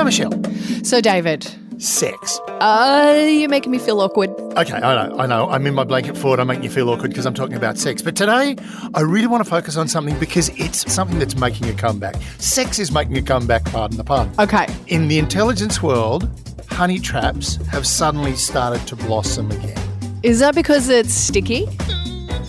Michelle. So, David. Sex. You're making me feel awkward. Okay, I know. I'm in my blanket fort. I'm making you feel awkward because I'm talking about sex. But today, I really want to focus on something because it's something that's making a comeback. Sex is making a comeback, pardon the pun. Okay. In the intelligence world, honey traps have suddenly started to blossom again. Is that because it's sticky?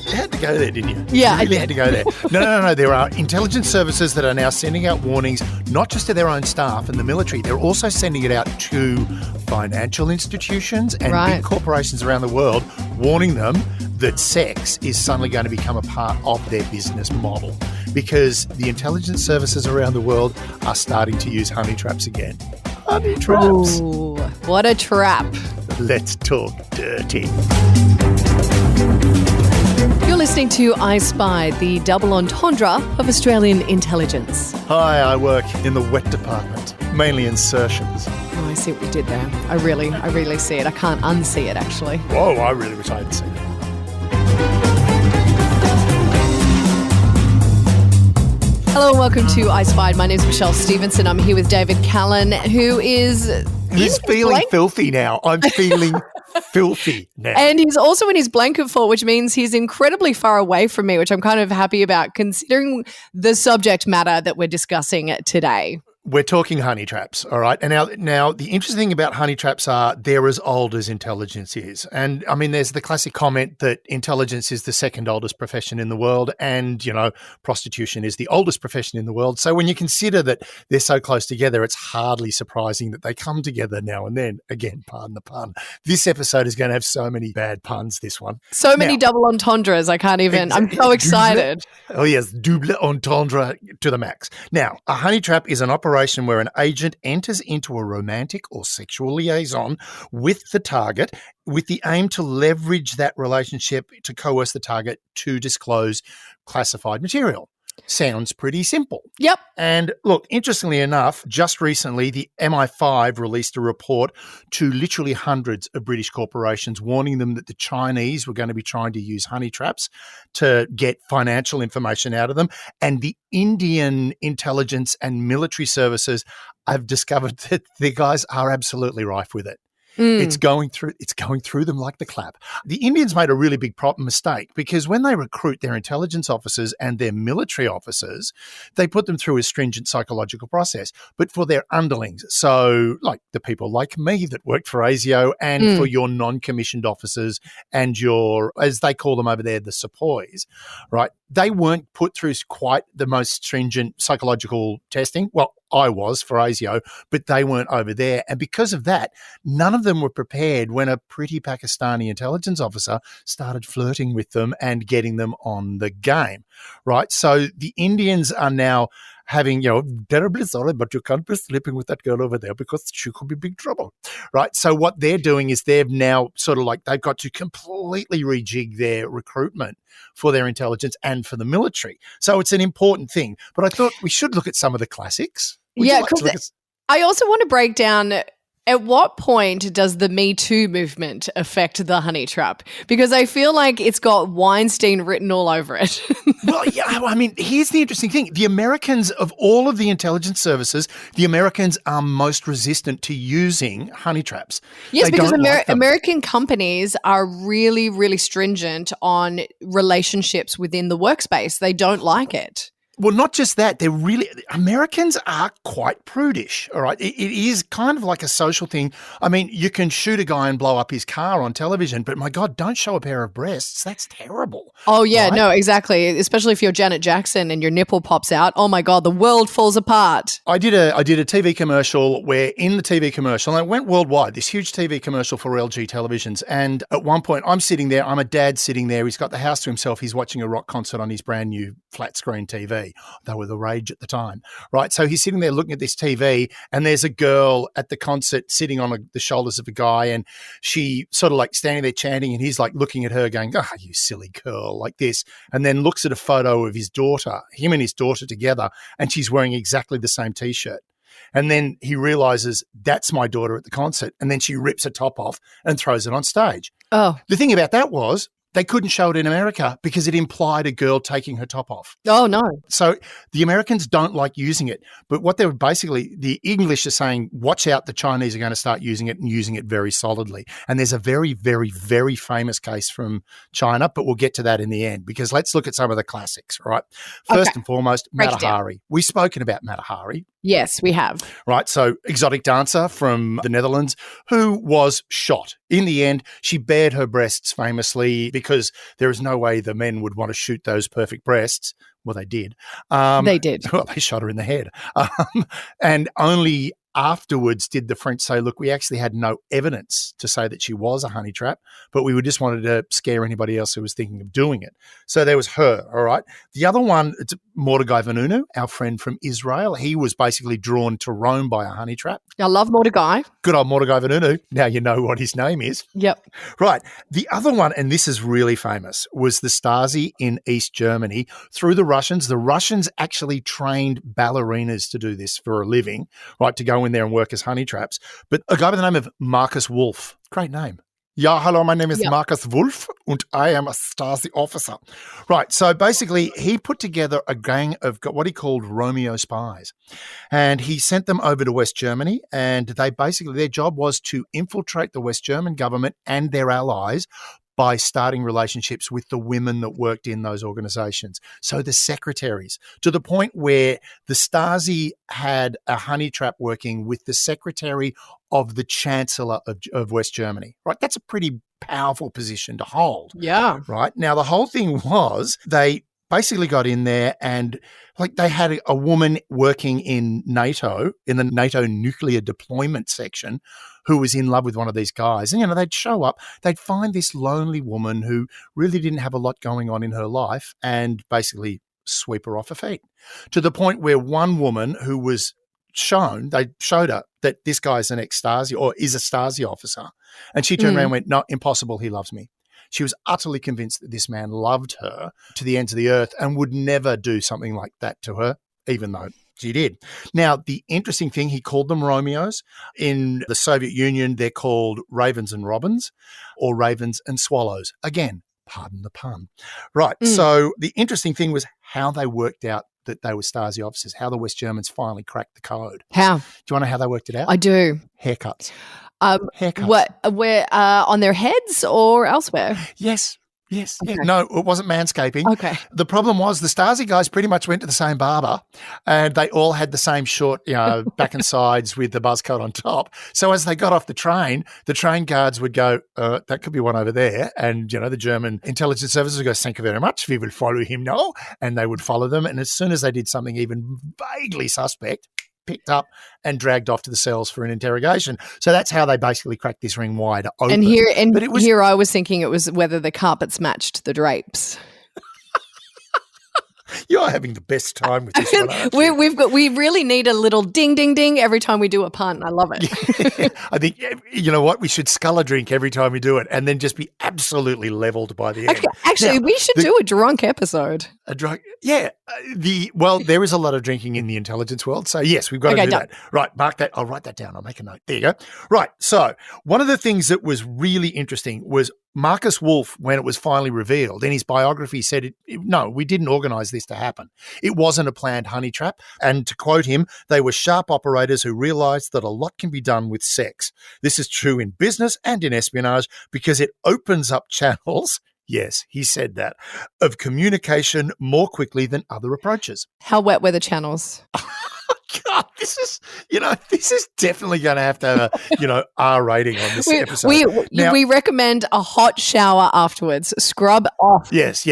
You had to go there, didn't you? Yeah, You really had to go there. No. There are intelligence services that are now sending out warnings, not just to their own staff and the military. They're also sending it out to financial institutions and big corporations around the world, warning them that sex is suddenly going to become a part of their business model because the intelligence services around the world are starting to use honey traps again. Honey traps. Ooh, what a trap. Let's talk dirty. You're listening to I Spy, the double entendre of Australian intelligence. Hi, I work in the wet department, mainly insertions. Oh, I see what you did there. I really see it. I can't unsee it, actually. Whoa, I really wish I had seen it. Hello and welcome to I Spy. My name's Michelle Stevenson. I'm here with David Callan, who is... He's feeling filthy now. I'm feeling filthy now. And he's also in his blanket fort, which means he's incredibly far away from me, which I'm kind of happy about considering the subject matter that we're discussing today. We're talking honey traps, all right? And now the interesting thing about honey traps are they're as old as intelligence is. And, I mean, there's the classic comment that intelligence is the second oldest profession in the world and, prostitution is the oldest profession in the world. So when you consider that they're so close together, it's hardly surprising that they come together now and then. Again, pardon the pun. This episode is going to have so many bad puns, this one. So many double entendres, I can't even, I'm so excited. Oh, yes, double entendre to the max. Now, a honey trap is an operation where an agent enters into a romantic or sexual liaison with the target with the aim to leverage that relationship to coerce the target to disclose classified material. Sounds pretty simple. Yep. And look, interestingly enough, just recently, the MI5 released a report to literally hundreds of British corporations warning them that the Chinese were going to be trying to use honey traps to get financial information out of them. And the Indian intelligence and military services have discovered that the guys are absolutely rife with it. It's going through them like the clap. The Indians made a really big mistake because when they recruit their intelligence officers and their military officers, they put them through a stringent psychological process. But for their underlings, so like the people like me that worked for ASIO and for your non-commissioned officers and your, as they call them over there, the sepoys, right? They weren't put through quite the most stringent psychological testing. Well, I was for ASIO, but they weren't over there. And because of that, none of them were prepared when a pretty Pakistani intelligence officer started flirting with them and getting them on the game, right? So the Indians are now having, terribly sorry, but you can't be sleeping with that girl over there because she could be big trouble, right? So what they're doing is they've now sort of like they've got to completely rejig their recruitment for their intelligence and for the military. So it's an important thing. But I thought we should look at some of the classics. Because I also want to break down at what point does the Me Too movement affect the honey trap? Because I feel like it's got Weinstein written all over it. Well, yeah, I mean, here's the interesting thing. The Americans, of all of the intelligence services, the Americans are most resistant to using honey traps. Yes, because American companies are really, really stringent on relationships within the workspace. They don't like it. Well, not just that, Americans are quite prudish, all right? It is kind of like a social thing. I mean, you can shoot a guy and blow up his car on television, but my God, don't show a pair of breasts. That's terrible. Oh, yeah, right? No, exactly. Especially if you're Janet Jackson and your nipple pops out. Oh, my God, the world falls apart. I did a TV commercial where in the TV commercial, and it went worldwide, this huge TV commercial for LG televisions. And at one point, I'm sitting there, I'm a dad sitting there. He's got the house to himself. He's watching a rock concert on his brand new flat screen TV. They were the rage at the time, right? So he's sitting there looking at this TV and there's a girl at the concert sitting on the shoulders of a guy and she sort of like standing there chanting and he's like looking at her going, oh, you silly girl, like this, and then looks at a photo of his daughter, him and his daughter together, and she's wearing exactly the same T-shirt. And then he realizes that's my daughter at the concert, and then she rips her top off and throws it on stage. Oh. The thing about that was they couldn't show it in America because it implied a girl taking her top off. Oh, no. So the Americans don't like using it. But what they were basically, the English are saying, watch out, the Chinese are going to start using it and using it very solidly. And there's a very, very, very famous case from China, but we'll get to that in the end because let's look at some of the classics, right? First and foremost, Matahari. We've spoken about Matahari. Yes, we have. Right. So exotic dancer from the Netherlands who was shot. In the end, she bared her breasts famously because there is no way the men would want to shoot those perfect breasts. Well, they did. They did. Well, they shot her in the head. And only afterwards did the French say, look, we actually had no evidence to say that she was a honey trap, but we just wanted to scare anybody else who was thinking of doing it. So there was her, all right. The other one, it's Mordecai Vanunu, our friend from Israel. He was basically drawn to Rome by a honey trap. I love Mordecai. Good old Mordecai Vanunu. Now you know what his name is. Yep. Right. The other one, and this is really famous, was the Stasi in East Germany through the Russians. The Russians actually trained ballerinas to do this for a living, right, to go in there and work as honey traps. But a guy by the name of Marcus Wolf, great name. Yeah, hello, my name is Marcus Wolf and I am a Stasi officer. Right, so basically he put together a gang of what he called Romeo spies and he sent them over to West Germany and they basically, their job was to infiltrate the West German government and their allies by starting relationships with the women that worked in those organizations. So the secretaries, to the point where the Stasi had a honey trap working with the secretary of the Chancellor of West Germany, right? That's a pretty powerful position to hold. Yeah. Right? Now, the whole thing was they basically got in there and like they had a woman working in NATO, in the NATO nuclear deployment section, who was in love with one of these guys. And, you know, they'd show up, they'd find this lonely woman who really didn't have a lot going on in her life and basically sweep her off her feet to the point where one woman who was they showed her that this guy's an ex-Stasi or is a Stasi officer. And she turned around and went, no, impossible, he loves me. She was utterly convinced that this man loved her to the ends of the earth and would never do something like that to her, even though she did. Now, the interesting thing, he called them Romeos. In the Soviet Union, they're called ravens and robins or ravens and swallows. Again, pardon the pun. Right. So the interesting thing was how they worked out that they were Stasi officers, how the West Germans finally cracked the code. How? Do you want to know how they worked it out? I do. Haircuts. Haircuts. Where on their heads or elsewhere? Yes. Yes. Okay. Yeah. No, it wasn't manscaping. Okay. The problem was the Stasi guys pretty much went to the same barber and they all had the same short, back and sides with the buzz cut on top. So as they got off the train guards would go, that could be one over there. And, the German intelligence services would go, thank you very much. We will follow him now. And they would follow them. And as soon as they did something even vaguely suspect, picked up and dragged off to the cells for an interrogation. So that's how they basically cracked this ring wide open. And here I was thinking it was whether the carpets matched the drapes. You're having the best time with this one, aren't you? We really need a little ding, ding, ding every time we do a pun. I love it. Yeah. I think, you know what? We should scull a drink every time we do it and then just be absolutely leveled by the end. Actually, we should do a drunk episode. A drunk? Yeah. There is a lot of drinking in the intelligence world. So, yes, we've got to do that. Right. Mark that. I'll write that down. I'll make a note. There you go. Right. So, one of the things that was really interesting was Marcus Wolf, when it was finally revealed, in his biography said, no, we didn't organise this to happen. It wasn't a planned honey trap. And to quote him, they were sharp operators who realised that a lot can be done with sex. This is true in business and in espionage because it opens up channels, yes, he said that, of communication more quickly than other approaches. How wet were the channels? God, this is definitely going to have a, R rating on this episode. We recommend a hot shower afterwards. Scrub off. Yes.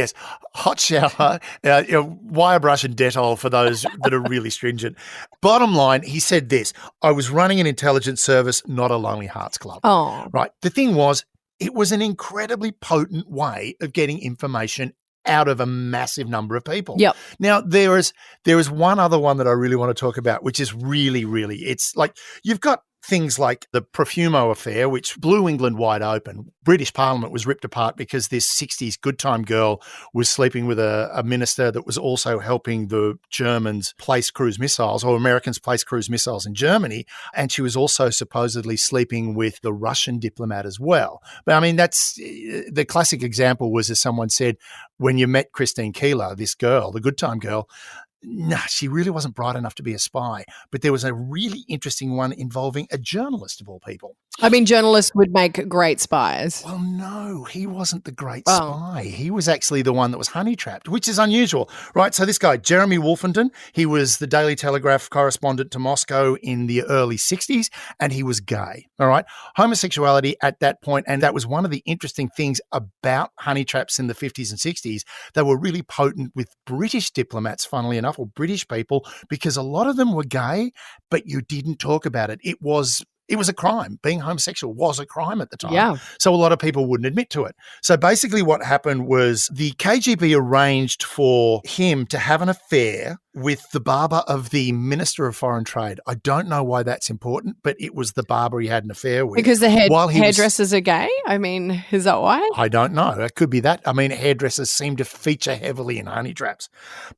Hot shower, wire brush and Dettol for those that are really stringent. Bottom line, he said this, I was running an intelligence service, not a Lonely Hearts Club. Oh. Right. The thing was, it was an incredibly potent way of getting information out of a massive number of people. Yep. Now, there is one other one that I really want to talk about, which is really, really, it's like you've got things like the Profumo affair, which blew England wide open. British Parliament was ripped apart because this 60s good time girl was sleeping with a minister that was also helping the Germans place cruise missiles, or Americans place cruise missiles in Germany. And she was also supposedly sleeping with the Russian diplomat as well. But I mean, that's the classic example was, as someone said, when you met Christine Keeler, this girl, the good time girl, nah, she really wasn't bright enough to be a spy. But there was a really interesting one involving a journalist of all people. I mean, journalists would make great spies. Well, no, he wasn't the great spy. He was actually the one that was honey trapped, which is unusual, right? So this guy, Jeremy Wolfenden, he was the Daily Telegraph correspondent to Moscow in the early 60s, and he was gay, all right? Homosexuality at that point, and that was one of the interesting things about honey traps in the 50s and 60s. They were really potent with British diplomats, funnily enough, or British people, because a lot of them were gay, but you didn't talk about it. It was a crime. Being homosexual was a crime at the time. Yeah. So a lot of people wouldn't admit to it. So basically what happened was the KGB arranged for him to have an affair with the barber of the Minister of Foreign Trade. I don't know why that's important, but it was the barber he had an affair with. Because the hairdressers are gay? I mean, is that why? I don't know. It could be that. I mean, hairdressers seem to feature heavily in honey traps.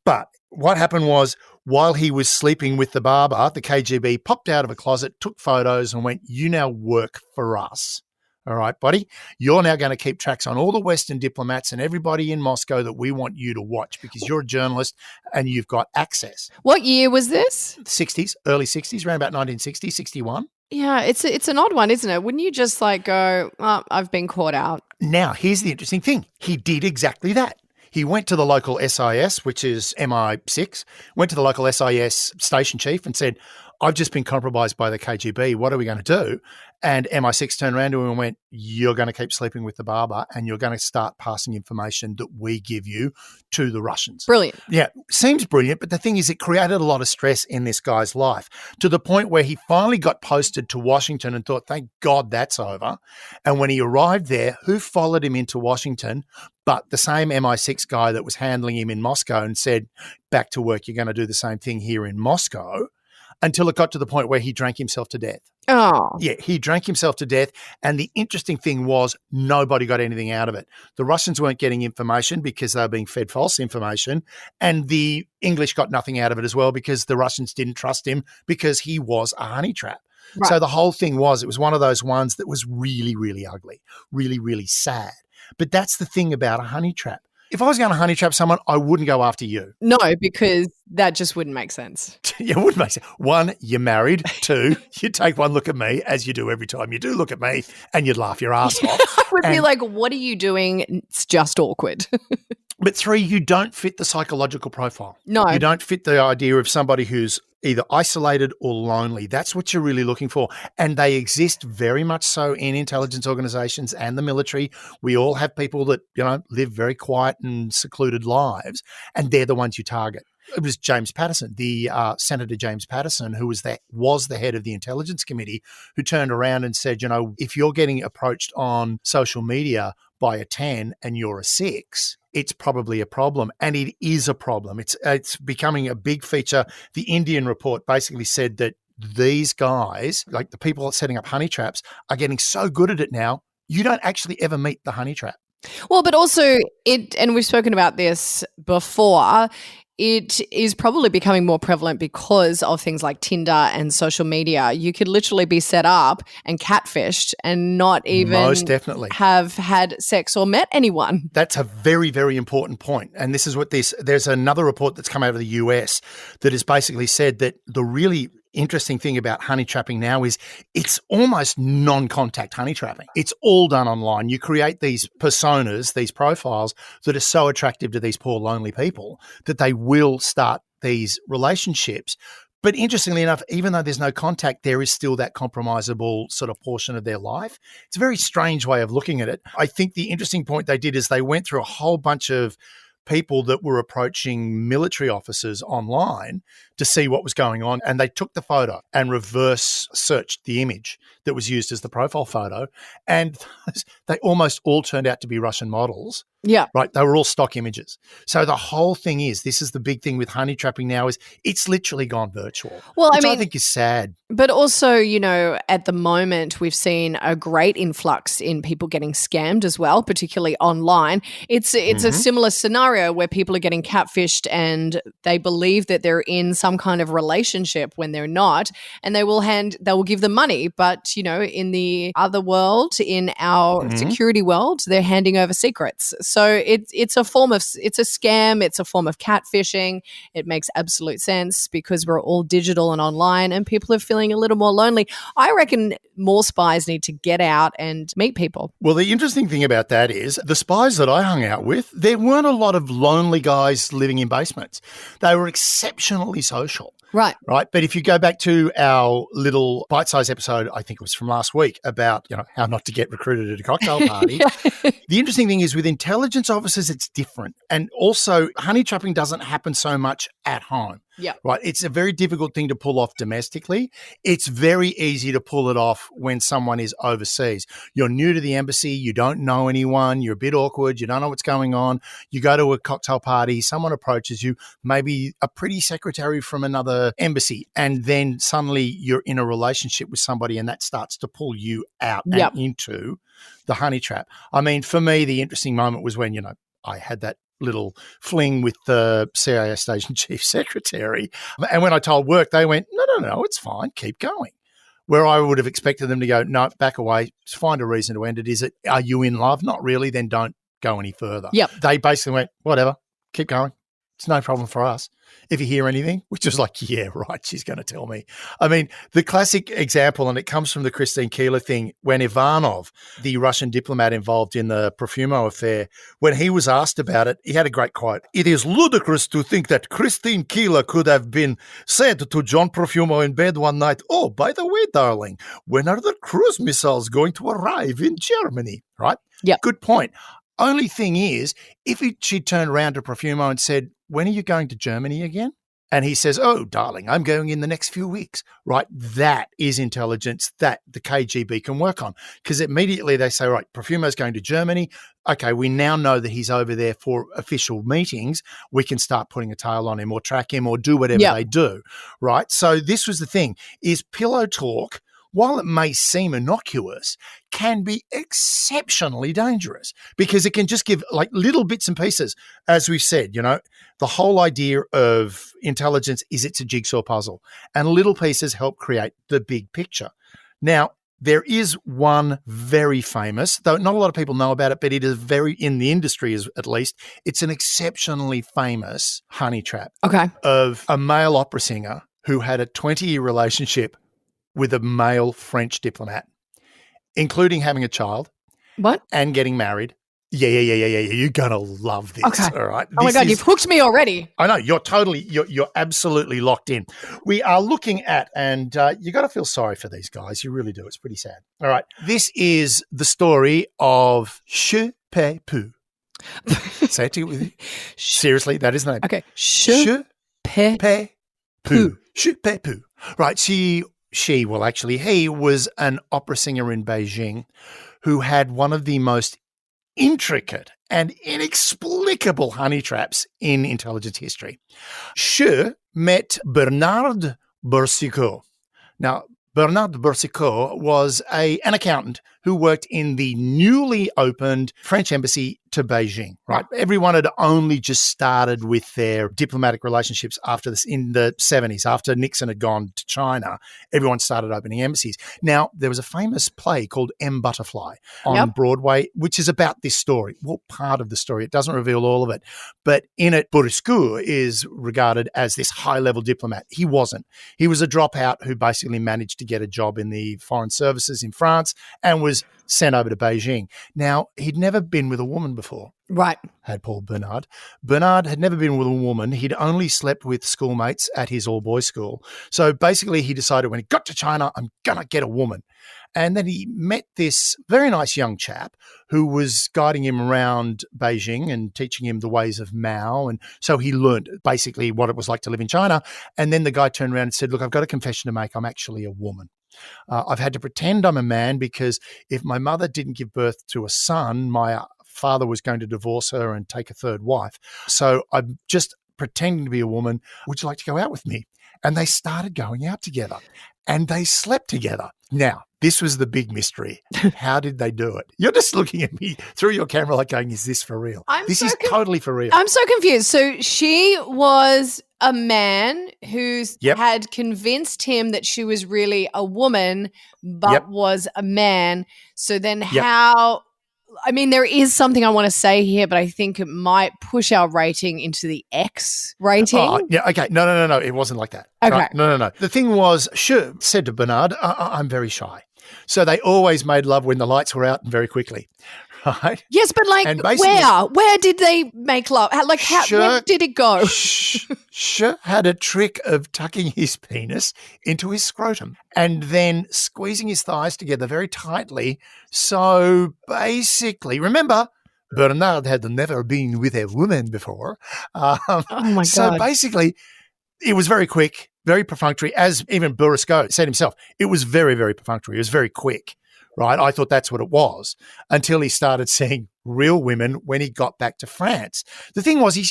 But what happened was, while he was sleeping with the barber, the KGB popped out of a closet, took photos and went, "You now work for us. All right, buddy, you're now going to keep tracks on all the Western diplomats and everybody in Moscow that we want you to watch because you're a journalist and you've got access." What year was this? 60s, early 60s, around about 1960, 61. Yeah, it's an odd one, isn't it? Wouldn't you just like go, "Oh, I've been caught out"? Now, here's the interesting thing. He did exactly that. He went to the local SIS, which is MI6, went to the local SIS station chief and said, "I've just been compromised by the KGB. What are we going to do?" And MI6 turned around to him and went, "You're going to keep sleeping with the barber and you're going to start passing information that we give you to the Russians." Brilliant. Yeah, seems brilliant. But the thing is, it created a lot of stress in this guy's life to the point where he finally got posted to Washington and thought, thank God that's over. And when he arrived there, who followed him into Washington but the same MI6 guy that was handling him in Moscow and said, "Back to work, you're going to do the same thing here in Moscow," until it got to the point where he drank himself to death. Oh. Yeah, he drank himself to death. And the interesting thing was nobody got anything out of it. The Russians weren't getting information because they were being fed false information. And the English got nothing out of it as well because the Russians didn't trust him because he was a honey trap. Right. So the whole thing was, it was one of those ones that was really, really ugly, really, really sad. But that's the thing about a honey trap. If I was going to honey trap someone, I wouldn't go after you. No, because that just wouldn't make sense. Yeah, it wouldn't make sense. One, you're married. Two, you take one look at me, as you do every time you do look at me, and you'd laugh your ass off. I would be like, "What are you doing? It's just awkward." But three, you don't fit the psychological profile. No. You don't fit the idea of somebody who's either isolated or lonely. That's what you're really looking for. And they exist very much so in intelligence organizations and the military. We all have people that, live very quiet and secluded lives, and they're the ones you target. It was James Patterson, the Senator James Patterson, who was the head of the Intelligence Committee, who turned around and said, if you're getting approached on social media by a 10 and you're a 6, it's probably a problem. And it is a problem. It's becoming a big feature. The Indian report basically said that these guys, like the people setting up honey traps, are getting so good at it now, you don't actually ever meet the honey trap. Well, but also and we've spoken about this before, it is probably becoming more prevalent because of things like Tinder and social media. You could literally be set up and catfished and not even most definitely have had sex or met anyone. That's a very, very important point. And this is what there's another report that's come out of the US that has basically said that the really interesting thing about honey trapping now is it's almost non-contact honey trapping. It's all done online. You create these personas, these profiles that are so attractive to these poor lonely people that they will start these relationships. But interestingly enough, even though there's no contact, there is still that compromisable sort of portion of their life. It's a very strange way of looking at it. I think the interesting point they did is they went through a whole bunch of people that were approaching military officers online to see what was going on. And they took the photo and reverse searched the image that was used as the profile photo. And they almost all turned out to be Russian models. Yeah. Right. They were all stock images. So the whole thing is, this is the big thing with honey trapping now, is it's literally gone virtual. Well, which I mean, I think is sad. But also, you know, at the moment, we've seen a great influx in people getting scammed as well, particularly online. It's a similar scenario where people are getting catfished and they believe that they're in some kind of relationship when they're not, and they will give them money. But, you know, in the other world, in our security world, they're handing over secrets. So it's a scam. It's a form of catfishing. It makes absolute sense because we're all digital and online, and people are feeling a little more lonely. I reckon more spies need to get out and meet people. Well, the interesting thing about that is the spies that I hung out with, there weren't a lot of lonely guys living in basements. They were exceptionally social. Right. Right. But if you go back to our little bite-sized episode, I think it was from last week, about, you know, how not to get recruited at a cocktail party. The interesting thing is with intelligence officers, it's different. And also honey trapping doesn't happen so much at home. Yeah. Right. It's a very difficult thing to pull off domestically. It's very easy to pull it off when someone is overseas. You're new to the embassy. You don't know anyone. You're a bit awkward. You don't know what's going on. You go to a cocktail party. Someone approaches you, maybe a pretty secretary from another embassy. And then suddenly you're in a relationship with somebody, and that starts to pull you out and into the honey trap. I mean, for me, the interesting moment was when, you know, I had that little fling with the CIA Station Chief Secretary. And when I told work, they went, no, it's fine. Keep going. Where I would have expected them to go, no, back away, find a reason to end it. Are you in love? Not really. Then don't go any further. Yep. They basically went, whatever, keep going. It's no problem for us. If you hear anything, which was like, yeah, right, she's going to tell me. I mean, the classic example, and it comes from the Christine Keeler thing, when Ivanov, the Russian diplomat involved in the Profumo affair, when he was asked about it, he had a great quote. "It is ludicrous to think that Christine Keeler could have been said to John Profumo in bed one night, 'Oh, by the way, darling, when are the cruise missiles going to arrive in Germany?'" Right? Yeah. Good point. Only thing is, if she turned around to Profumo and said, "When are you going to Germany again?" And he says, "Oh, darling, I'm going in the next few weeks," right? That is intelligence that the KGB can work on, because immediately they say, right, Profumo's going to Germany. Okay, we now know that he's over there for official meetings. We can start putting a tail on him or track him or do whatever they do, right? So this was the thing, is pillow talk, while it may seem innocuous, can be exceptionally dangerous, because it can just give like little bits and pieces. As we've said, you know, the whole idea of intelligence is it's a jigsaw puzzle, and little pieces help create the big picture. Now, there is one very famous, though not a lot of people know about it, but it is very, in the industry at least, it's an exceptionally famous honey trap of a male opera singer who had a 20-year relationship with a male French diplomat, including having a child. What? And getting married. Yeah. You're going to love this. Okay. All right. Oh my God, you've hooked me already. I know. You're absolutely locked in. We are looking at, and you got to feel sorry for these guys. You really do. It's pretty sad. All right. This is the story of Je Paie Peu. Say it to you with you. Seriously, that is the name. Okay. Je Paie Peu. Je Paie Peu. Right. He was an opera singer in Beijing who had one of the most intricate and inexplicable honey traps in intelligence history. She met Bernard Boursicot. Now, Bernard Boursicot was an accountant who worked in the newly opened French embassy to Beijing, right? Everyone had only just started with their diplomatic relationships after this in the 70s, after Nixon had gone to China. Everyone started opening embassies. Now, there was a famous play called M. Butterfly on Broadway, which is about this story. Well, part of the story. It doesn't reveal all of it. But in it, Boursicot is regarded as this high-level diplomat. He wasn't. He was a dropout who basically managed to get a job in the foreign services in France and was was sent over to Beijing. Now, he'd never been with a woman before. Right. Had Paul Bernard. Bernard had never been with a woman. He'd only slept with schoolmates at his all-boys school. So basically he decided when he got to China, I'm going to get a woman. And then he met this very nice young chap who was guiding him around Beijing and teaching him the ways of Mao. And so he learned basically what it was like to live in China. And then the guy turned around and said, look, I've got a confession to make. I'm actually a woman. I've had to pretend I'm a man because if my mother didn't give birth to a son, my father was going to divorce her and take a third wife. So I'm just pretending to be a woman. Would you like to go out with me? And they started going out together and they slept together. Now, this was the big mystery. How did they do it? You're just looking at me through your camera like going, is this for real? This is totally for real. I'm so confused. So she was a man who had convinced him that she was really a woman, but was a man. So then how... I mean, there is something I want to say here, but I think it might push our rating into the X rating. Oh, yeah, okay. No. It wasn't like that. Okay. Right? No. The thing was, said to Bernard, I'm very shy. So they always made love when the lights were out and very quickly. Right? Yes, but like where did they make love? Where did it go? Had a trick of tucking his penis into his scrotum and then squeezing his thighs together very tightly. So basically, remember, Bernard had never been with a woman before. Oh my God. So basically, it was very quick, very perfunctory, as even Bourasco said himself. It was very, very perfunctory. It was very quick. Right, I thought that's what it was until he started seeing real women when he got back to France. The thing was, he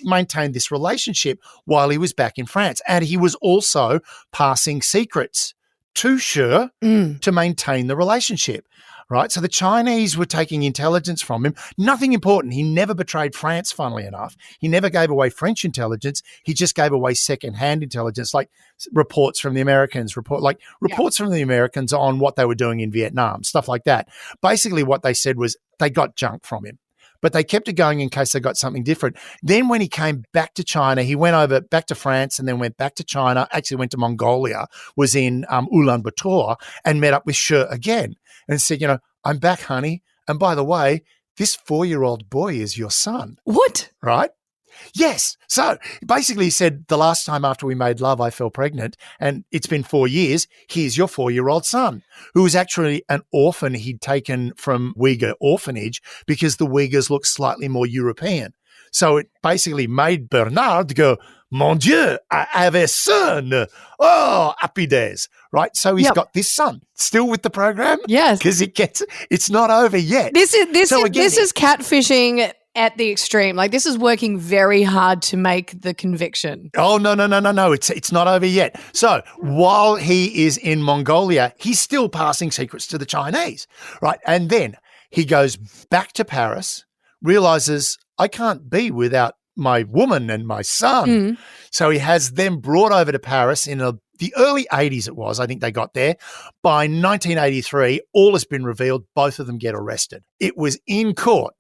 maintained this relationship while he was back in France, and he was also passing secrets to Shi to maintain the relationship. Right, so the Chinese were taking intelligence from him. Nothing important. He never betrayed France, funnily enough. He never gave away French intelligence. He just gave away second-hand intelligence, like reports from the Americans, reports from the Americans on what they were doing in Vietnam, stuff like that. Basically, what they said was they got junk from him, but they kept it going in case they got something different. Then when he came back to China, he went over back to France and then went back to China, actually went to Mongolia, was in Ulaanbaatar and met up with Shi again and said, I'm back, honey. And by the way, this 4-year-old boy is your son. What? Right? Yes. So basically he said, the last time after we made love, I fell pregnant and it's been 4 years. Here's your 4-year-old son, who was actually an orphan he'd taken from Uyghur orphanage because the Uyghurs look slightly more European. So it basically made Bernard go, Mon Dieu, I have a son. Oh, happy days. Right? So he's got this son still with the program. Yes. Because it's not over yet. This is catfishing at the extreme. Like, this is working very hard to make the conviction. Oh, no. It's not over yet. So while he is in Mongolia, he's still passing secrets to the Chinese. Right? And then he goes back to Paris, realizes I can't be without my woman and my son. So he has them brought over to Paris in the early 80s it was. I think they got there. By 1983, all has been revealed. Both of them get arrested. It was in court,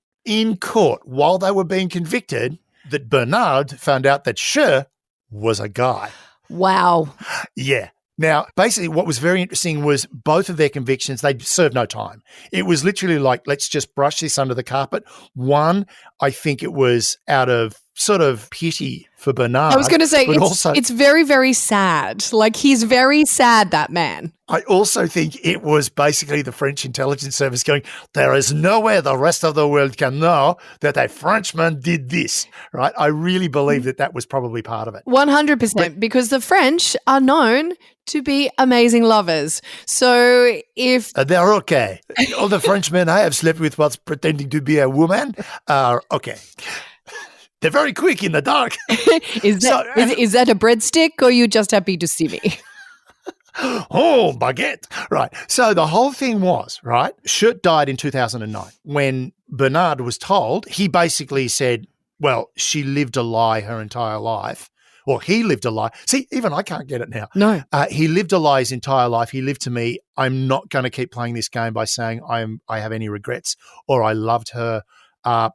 while they were being convicted, that Bernard found out that Shi was a guy. Wow. Yeah. Now, basically what was very interesting was both of their convictions, they served no time. It was literally like, let's just brush this under the carpet. One, I think it was out of sort of pity for Bernard. I was going to say, it's very, very sad. Like, he's very sad, that man. I also think it was basically the French intelligence service going, there is no way the rest of the world can know that a Frenchman did this, right? I really believe that was probably part of it. 100%, because the French are known to be amazing lovers. So if... they're okay. All the Frenchmen I have slept with whilst pretending to be a woman are okay. They're very quick in the dark. Is that a breadstick, or are you just happy to see me? Oh, baguette. Right. So the whole thing was, right, Shi died in 2009. When Bernard was told, he basically said, well, she lived a lie her entire life. Or he lived a lie. See, even I can't get it now. No. He lived a lie his entire life. He lived to me, I'm not going to keep playing this game by saying I have any regrets or I loved her.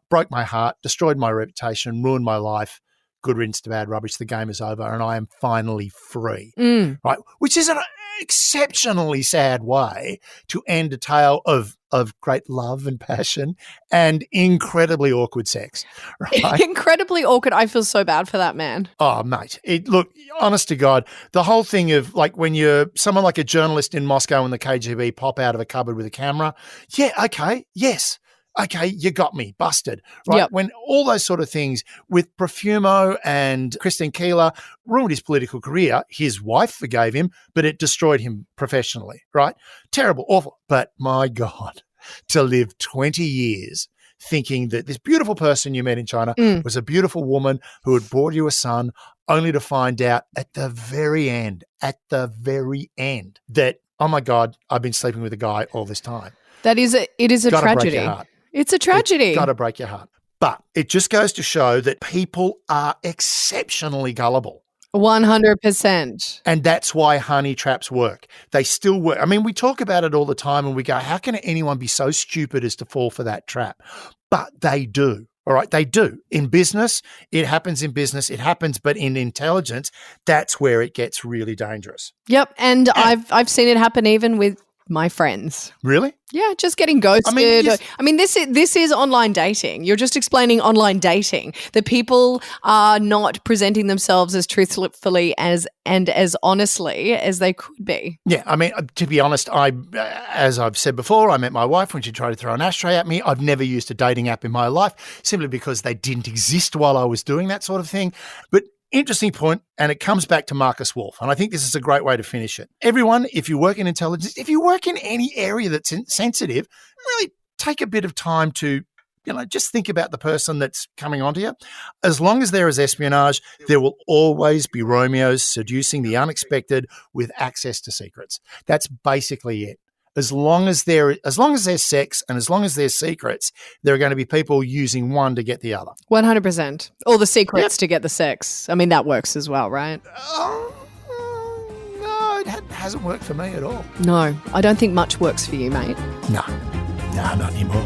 Broke my heart, destroyed my reputation, ruined my life. Good riddance to bad rubbish. The game is over and I am finally free. Right? Which is an exceptionally sad way to end a tale of great love and passion and incredibly awkward sex, right? Incredibly awkward. I feel so bad for that man. Oh, mate. Look, honest to God, the whole thing of like when you're someone like a journalist in Moscow and the KGB pop out of a cupboard with a camera. Yeah, okay, yes. Okay, you got me, busted, right? Yep. When all those sort of things with Profumo and Christine Keeler ruined his political career, his wife forgave him, but it destroyed him professionally, right? Terrible, awful. But my God, to live 20 years thinking that this beautiful person you met in China was a beautiful woman who had brought you a son, only to find out at the very end, that, oh my God, I've been sleeping with a guy all this time. It is a Gotta tragedy. break your heart. It's a tragedy. It's got to break your heart. But it just goes to show that people are exceptionally gullible. 100%. And that's why honey traps work. They still work. I mean, we talk about it all the time and we go, how can anyone be so stupid as to fall for that trap? But they do. All right, they do. In business, it happens in business. It happens, but in intelligence, that's where it gets really dangerous. Yep, and I've seen it happen even with my friends. Really? Yeah, just getting ghosted. I mean, this is online dating. You're just explaining online dating. The people are not presenting themselves as truthfully and as honestly as they could be. Yeah, I mean, to be honest, as I've said before, I met my wife when she tried to throw an ashtray at me. I've never used a dating app in my life simply because they didn't exist while I was doing that sort of thing. But interesting point, and it comes back to Marcus Wolf, and I think this is a great way to finish it. Everyone, if you work in intelligence, if you work in any area that's sensitive, really take a bit of time to, just think about the person that's coming onto you. As long as there is espionage, there will always be Romeos seducing the unexpected with access to secrets. That's basically it. As long as there's sex and as long as there's secrets, there are going to be people using one to get the other. 100%. All the secrets to get the sex. I mean, that works as well, right? No, it hasn't worked for me at all. No, I don't think much works for you, mate. No, not anymore.